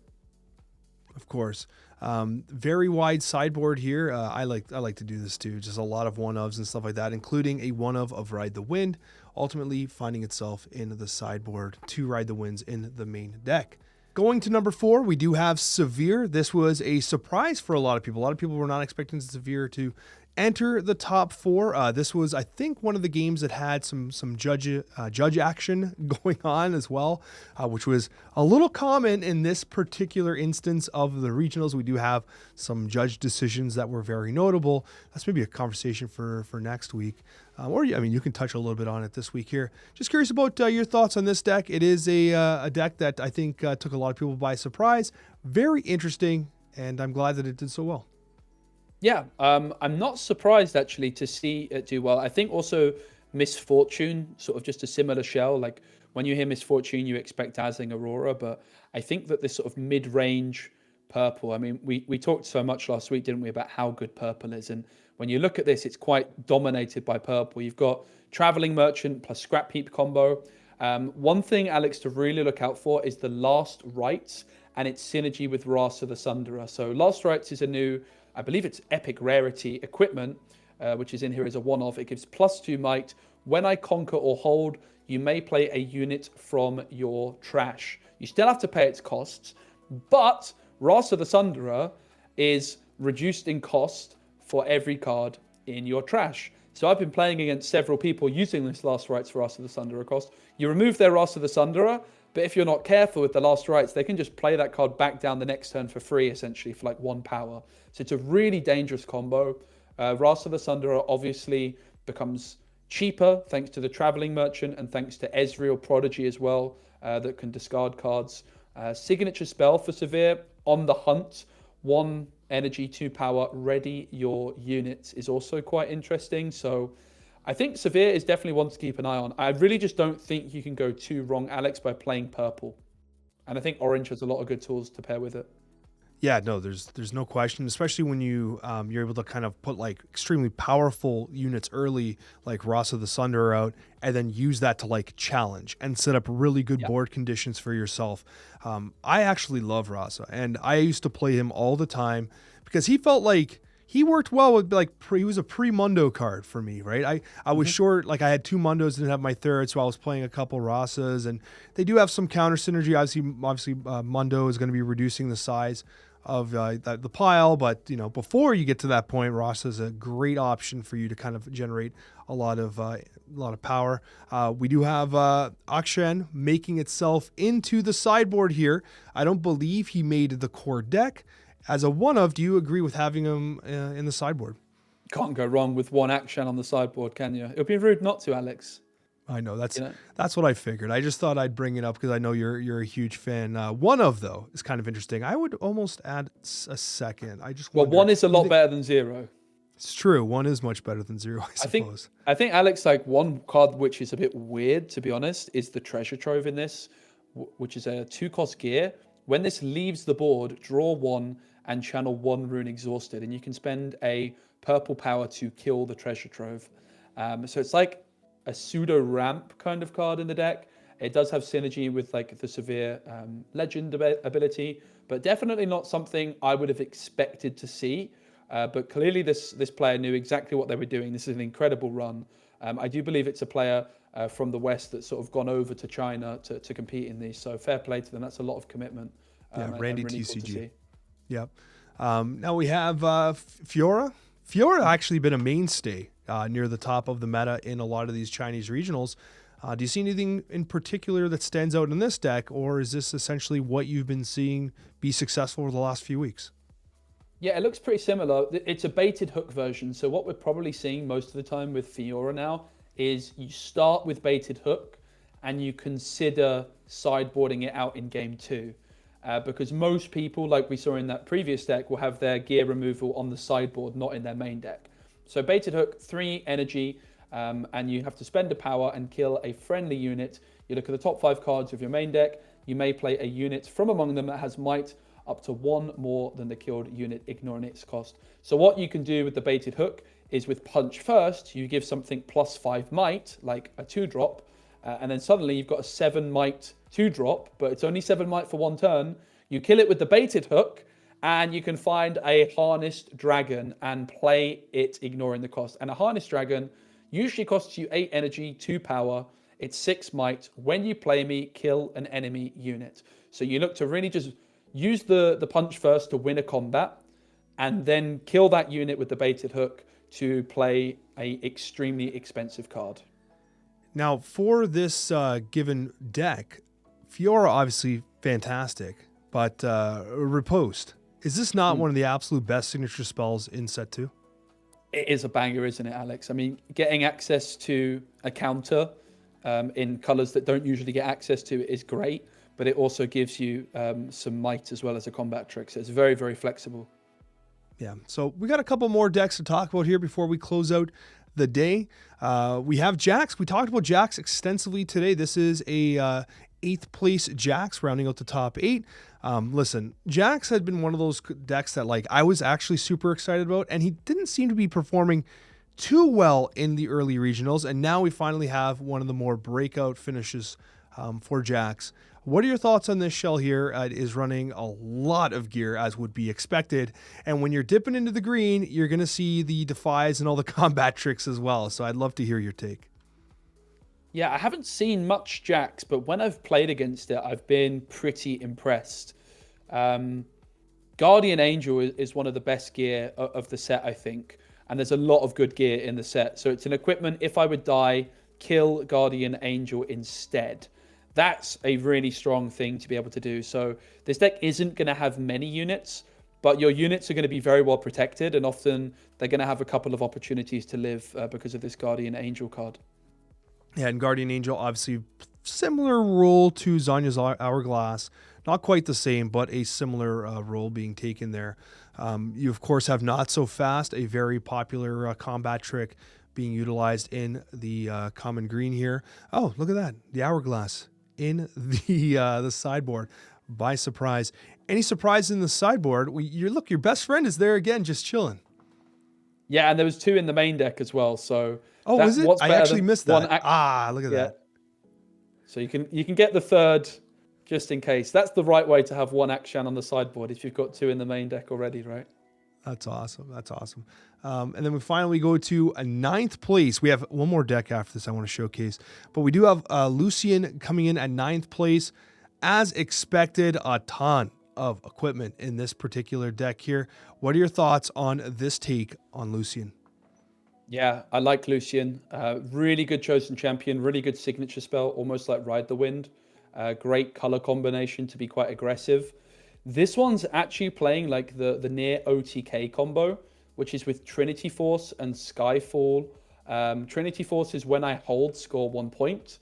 Of course. Very wide sideboard here. I like to do this too. Just a lot of 1-ofs and stuff like that, including a 1-of of Ride the Wind, ultimately finding itself in the sideboard to Ride the Winds in the main deck. Going to number 4, we do have Sivir. This was a surprise for a lot of people. A lot of people were not expecting Sivir to enter the top 4. This was, I think, one of the games that had some judge action going on as well, which was a little common in this particular instance of the regionals. We do have some judge decisions that were very notable. That's maybe a conversation for next week. You can touch a little bit on it this week here. Just curious about your thoughts on this deck. It is a deck that I think took a lot of people by surprise. Very interesting, and I'm glad that it did so well. Yeah, I'm not surprised actually to see it do well. I think also Misfortune, sort of just a similar shell. Like when you hear Misfortune, you expect Dazzling Aurora, but I think that this sort of mid-range purple, I mean, we talked so much last week, didn't we, about how good purple is. And when you look at this, it's quite dominated by purple. You've got Traveling Merchant plus Scrap Heap combo. One thing, Alex, to really look out for is the Last Rites and its synergy with Wrath of the Sunderer. So Last Rites is a new, I believe it's epic rarity equipment, which is in here as a 1-of. It gives +2 might. When I conquer or hold, you may play a unit from your trash. You still have to pay its costs, but Wrath of the Sunderer is reduced in cost for every card in your trash. So I've been playing against several people using this Last Rites for Wrath of the Sunderer cost. You remove their Wrath of the Sunderer, but if you're not careful with the Last Rites, they can just play that card back down the next turn for free, essentially, for like 1 power. So it's a really dangerous combo. Wrath of the Sunderer obviously becomes cheaper thanks to the Traveling Merchant and thanks to Ezreal Prodigy as well, that can discard cards. Signature spell for Sivir, On the Hunt, 1 energy, 2 power, ready your units is also quite interesting. So I think Sivir is definitely one to keep an eye on. I really just don't think you can go too wrong, Alex, by playing purple. And I think orange has a lot of good tools to pair with it. Yeah, no, there's no question, especially when you're able to kind of put like extremely powerful units early, like Rasa the Sunderer out, and then use that to like challenge and set up really good board conditions for yourself. I actually love Rasa, and I used to play him all the time because he felt like he worked well with like he was a pre-Mundo card for me, right? I was short, like I had 2 Mundos, didn't have my third, so I was playing a couple Rasas, and they do have some counter synergy. Obviously, Mundo is going to be reducing the size of the pile, but before you get to that point, Rasa is a great option for you to kind of generate a lot of power. We do have Akshan making itself into the sideboard here. I don't believe he made the core deck. As a one of, do you agree with having him in the sideboard? Can't go wrong with 1 Akshan on the sideboard, can you? It would be rude not to, Alex. I know that's what I figured. I just thought I'd bring it up because I know you're a huge fan. One of though is kind of interesting. I would almost add a second. I just wonder, 1 is a lot better than 0. It's true. 1 is much better than 0. I suppose. I think Alex, like 1 card which is a bit weird to be honest is the Treasure Trove in this, which is a 2-cost gear. When this leaves the board, draw 1 and channel 1 Rune Exhausted, and you can spend a purple power to kill the Treasure Trove. So it's like a pseudo ramp kind of card in the deck. It does have synergy with like the Sivir legend ability, but definitely not something I would have expected to see. But clearly this player knew exactly what they were doing. This is an incredible run. I do believe it's a player from the West that's sort of gone over to China to compete in these. So fair play to them. That's a lot of commitment. Randy really TCG. Cool. Yep. Now we have Fiora. Fiora actually been a mainstay near the top of the meta in a lot of these Chinese regionals. Do you see anything in particular that stands out in this deck, or is this essentially what you've been seeing be successful over the last few weeks? Yeah, it looks pretty similar. It's a baited hook version. So what we're probably seeing most of the time with Fiora now is you start with baited hook and you consider sideboarding it out in game 2. Because most people, like we saw in that previous deck, will have their gear removal on the sideboard, not in their main deck. So baited hook, 3 energy, and you have to spend a power and kill a friendly unit. You look at the top 5 cards of your main deck. You may play a unit from among them that has might up to 1 more than the killed unit, ignoring its cost. So what you can do with the baited hook is with punch first, you give something +5 might, like a 2-drop, and then suddenly you've got a 7 might 2-drop, but it's only 7 might for 1 turn. You kill it with the baited hook, and you can find a harnessed dragon and play it, ignoring the cost. And a harnessed dragon usually costs you 8 energy, 2 power. It's 6 might. When you play me, kill an enemy unit. So you look to really just use the punch first to win a combat, and then kill that unit with the baited hook to play a extremely expensive card. Now, for this given deck, Fiora obviously fantastic, but Riposte, is this not one of the absolute best signature spells in set 2? It is a banger, isn't it, Alex? I mean, getting access to a counter in colors that don't usually get access to it is great, but it also gives you some might as well as a combat trick. So it's very, very flexible. Yeah, so we got a couple more decks to talk about here before we close out the day. We have Jax. We talked about Jax extensively today. This is a 8th place Jax, rounding out the top 8. Listen, Jax had been one of those decks that like I was actually super excited about, and he didn't seem to be performing too well in the early regionals, and now we finally have one of the more breakout finishes for Jax. What are your thoughts on this shell here? It is running a lot of gear, as would be expected. And when you're dipping into the green, you're going to see the defies and all the combat tricks as well. So I'd love to hear your take. Yeah, I haven't seen much Jax, but when I've played against it, I've been pretty impressed. Guardian Angel is one of the best gear of the set, I think. and there's a lot of good gear in the set. So it's an equipment, if I would die, kill Guardian Angel instead. That's a really strong thing to be able to do. So this deck isn't going to have many units, but your units are going to be very well protected, and often they're going to have a couple of opportunities to live because of this Guardian Angel card. Yeah, and Guardian Angel, obviously similar role to Zanya's Hourglass. Not quite the same, but a similar role being taken there. You, of course, have Not So Fast, a very popular combat trick being utilized in the common green here. Oh, look at that. The Hourglass in the sideboard by surprise. Any surprise in the sideboard? Look, your best friend is there again, just chilling. Yeah, and there was 2 in the main deck as well. So was it? I actually missed that. Look at that. So you can get the third just in case. That's the right way to have 1 Akshan on the sideboard if you've got 2 in the main deck already, right? That's awesome. That's awesome. And then we finally go to a 9th place. We have one more deck after this I want to showcase, but we do have Lucian coming in at 9th place. As expected, a ton of equipment in this particular deck here. What are your thoughts on this take on Lucian? Yeah, I like Lucian. Really good chosen champion, really good signature spell, almost like Ride the Wind. Great color combination to be quite aggressive. This one's actually playing like the near OTK combo, which is with Trinity Force and Skyfall. Trinity Force is when I hold, score 1 point.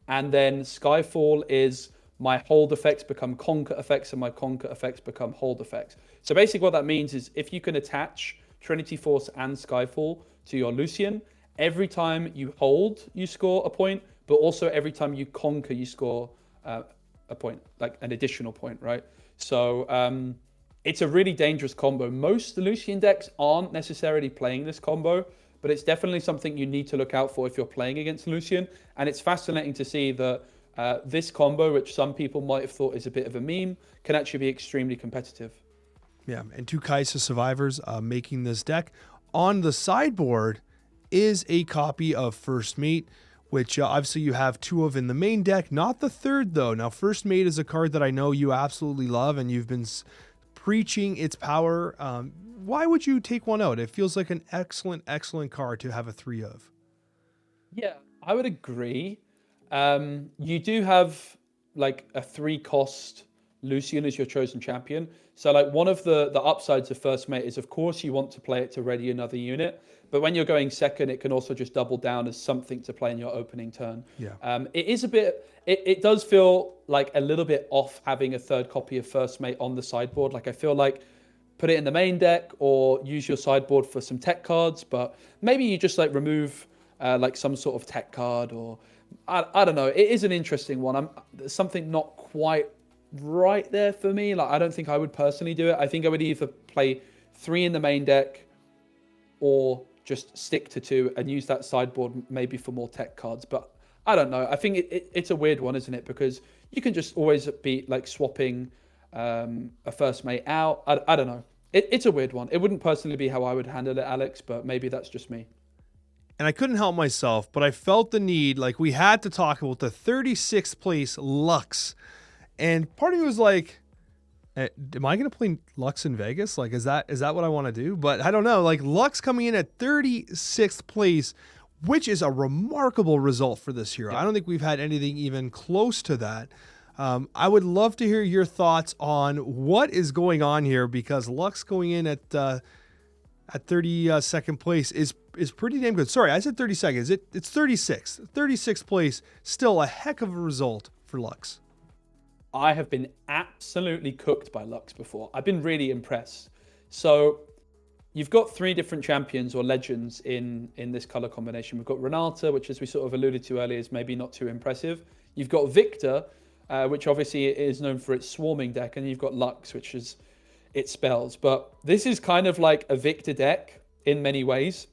And then Skyfall is my hold effects become conquer effects, and my conquer effects become hold effects. So basically what that means is if you can attach Trinity Force and Skyfall to your Lucian, every time you hold, you score a point, but also every time you conquer, you score a point, like an additional point, right? So it's a really dangerous combo. Most Lucian decks aren't necessarily playing this combo, but it's definitely something you need to look out for if you're playing against Lucian. And it's fascinating to see that this combo, which some people might have thought is a bit of a meme, can actually be extremely competitive. Yeah, and 2 Kaisa survivors making this deck. On the sideboard is a copy of First Mate, which obviously you have 2 of in the main deck, not the 3rd though. Now, First Mate is a card that I know you absolutely love, and you've been preaching its power. Why would you take one out? It feels like an excellent card to have a 3 of. Yeah, I would agree. You do have like a 3-cost Lucian as your chosen champion. So like one of the upsides of First Mate is, of course, you want to play it to ready another unit. But when you're going second, it can also just double down as something to play in your opening turn. Yeah. It is a bit, it does feel like a little bit off having a 3rd copy of First Mate on the sideboard. Like I feel like put it in the main deck or use your sideboard for some tech cards, but maybe you just like remove like some sort of tech card, or I don't know. It is an interesting one. There's something not quite right there for me. Like I don't think I would personally do it. I think I would either play 3 in the main deck or just stick to 2 and use that sideboard maybe for more tech cards. But I don't know. I think it's a weird one, isn't it? Because you can just always be like swapping a First Mate out. I don't know. It's a weird one. It wouldn't personally be how I would handle it, Alex, but maybe that's just me. And I couldn't help myself, but I felt the need, like we had to talk about the 36th place Lux. And part of me was like, am I going to play Lux in Vegas? Like, is that what I want to do? But I don't know. Like Lux coming in at 36th place, which is a remarkable result for this hero. Yeah. I don't think we've had anything even close to that. I would love to hear your thoughts on what is going on here, because Lux going in at 32nd place is pretty damn good. Sorry, I said 32nd. It's 36th. 36th place, still a heck of a result for Lux. I have been absolutely cooked by Lux before. I've been really impressed. So you've got 3 different champions or legends in this color combination. We've got Renata, which, as we sort of alluded to earlier, is maybe not too impressive. You've got Victor, which obviously is known for its swarming deck, and you've got Lux, which is its spells. But this is kind of like a Victor deck in many ways,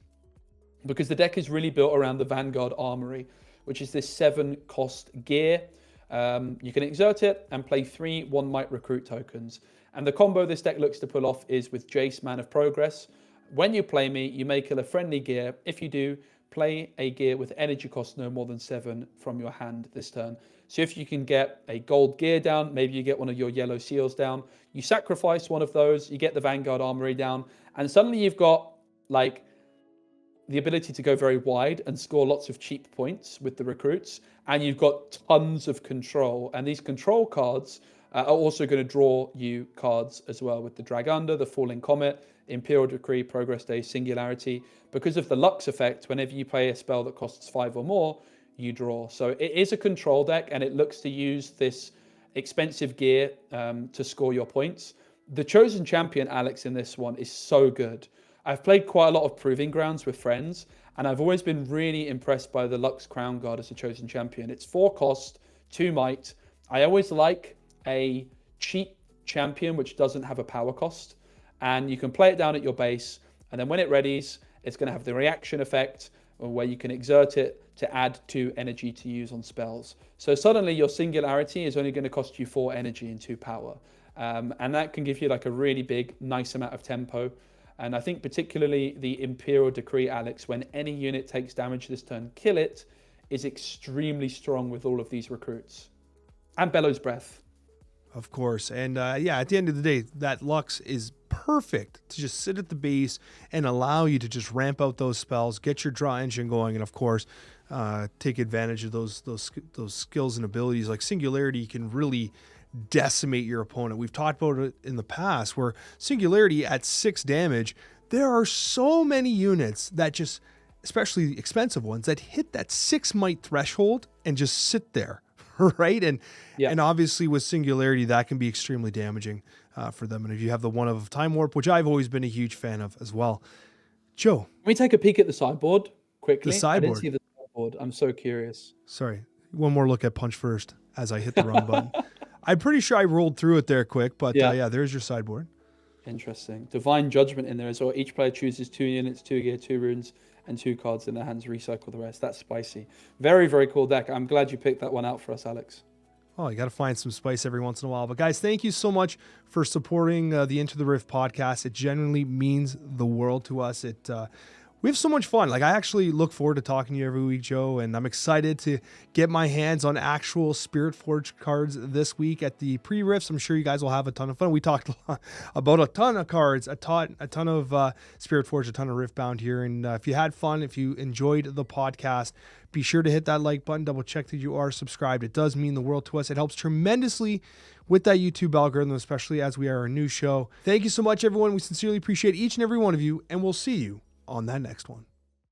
because the deck is really built around the Vanguard Armory, which is this 7-cost gear. You can exert it and play 3 1 Might Recruit tokens. And the combo this deck looks to pull off is with Jace, Man of Progress. When you play me, you may kill a friendly gear. If you do, play a gear with energy cost no more than 7 from your hand this turn. So if you can get a gold gear down, maybe you get one of your yellow seals down, you sacrifice one of those, you get the Vanguard Armory down, and suddenly you've got like the ability to go very wide and score lots of cheap points with the recruits, and you've got tons of control. And these control cards are also going to draw you cards as well with the Drag Under, the Falling Comet, Imperial Decree, Progress Day, Singularity. Because of the Lux effect, whenever you play a spell that costs 5 or more, you draw. So it is a control deck, and it looks to use this expensive gear to score your points. The Chosen Champion, Alex, in this one is so good. I've played quite a lot of Proving Grounds with friends, and I've always been really impressed by the Lux Crown Guard as a Chosen Champion. It's 4 cost, 2 might. I always like a cheap champion which doesn't have a power cost, and you can play it down at your base, and then when it readies, it's going to have the reaction effect where you can exert it to add 2 energy to use on spells. So suddenly your Singularity is only going to cost you 4 energy and 2 power. And that can give you like a really big, nice amount of tempo. And I think particularly the Imperial Decree, Alex, when any unit takes damage this turn, kill it, is extremely strong with all of these recruits. And Bellows Breath. Of course. And yeah, at the end of the day, that Lux is perfect to just sit at the base and allow you to just ramp out those spells, get your draw engine going, and of course, take advantage of those skills and abilities. Like Singularity can really decimate your opponent. We've talked about it in the past where Singularity at 6 damage, there are so many units that just, especially expensive ones, that hit that 6 might threshold and just sit there. Right. And obviously with Singularity, that can be extremely damaging for them. And if you have the one of Time Warp, which I've always been a huge fan of as well. Joe. Can we take a peek at the sideboard quickly? The sideboard. I didn't see the sideboard. I'm so curious. Sorry. One more look at Punch First as I hit the wrong button. I'm pretty sure I rolled through it there quick, but yeah, there's your sideboard. Interesting. Divine Judgment in there as well. Each player chooses 2 units, 2 gear, 2 runes, and 2 cards in their hands. Recycle the rest. That's spicy. Very, very cool deck. I'm glad you picked that one out for us, Alex. Oh, you got to find some spice every once in a while. But guys, thank you so much for supporting the Into the Rift podcast. It genuinely means the world to us. We have so much fun. Like, I actually look forward to talking to you every week, Joe, and I'm excited to get my hands on actual Spiritforged cards this week at the pre-rifts. I'm sure you guys will have a ton of fun. We talked about a ton of cards, a ton of Spiritforged, a ton of Riftbound here. And if you had fun, if you enjoyed the podcast, be sure to hit that like button, double check that you are subscribed. It does mean the world to us. It helps tremendously with that YouTube algorithm, especially as we are a new show. Thank you so much, everyone. We sincerely appreciate each and every one of you, and we'll see you on that next one.